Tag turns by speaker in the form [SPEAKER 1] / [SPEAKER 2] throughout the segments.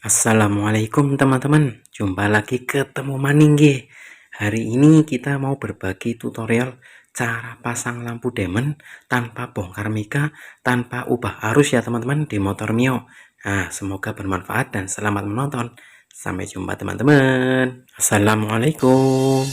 [SPEAKER 1] Assalamualaikum teman-teman, jumpa lagi ketemu maning nggih. Hari ini kita mau berbagi tutorial cara pasang lampu demen tanpa bongkar mika, tanpa ubah arus ya teman-teman di motor Mio. Nah, semoga bermanfaat dan selamat menonton. Sampai jumpa teman-teman. Assalamualaikum.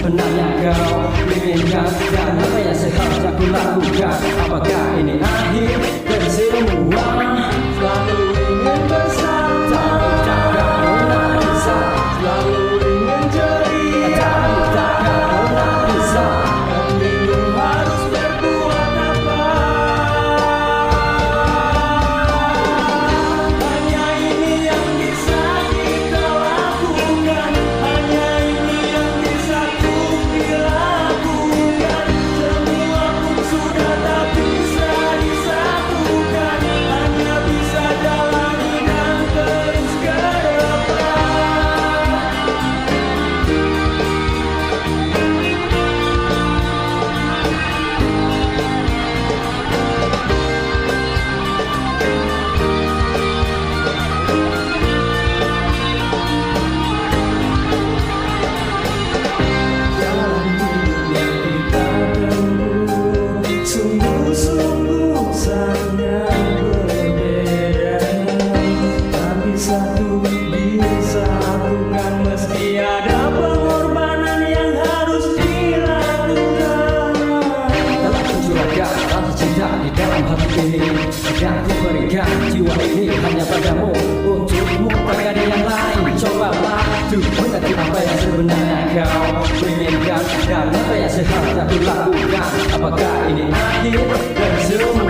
[SPEAKER 2] sebenarnya kau inginkan, dan apa yang seharusnya ku lakukan? Apakah ini akhir dari semua? Selalu ingin bersama, takkan pernah bisa. Selalu ingin ceria, takkan pernah bisa. Dan bingung harus berbuat apa. Hanya ini yang bisa kita lakukan. Hanya ini yang bisa ku lakukan. Semua pun sudah tak bisa disatukan. Hanya bisa jalani dan terus ke depan. Jalan hidup yang kita tempuh sungguh-sungguh sangat berbeda, tapi satu disatukan meski ada pengorbanan yang harus dilakukan. Dalam mencurahkan rasa cinta di dalam hati ini, dan kuberikan jiwa ini hanya padamu, untukmu tak ada yang lain. Cobalah untuk mengerti apa yang sebenarnya kau inginkan, dan apa yang seharusnya ku lakukan. Apakah ini akhir dari semua?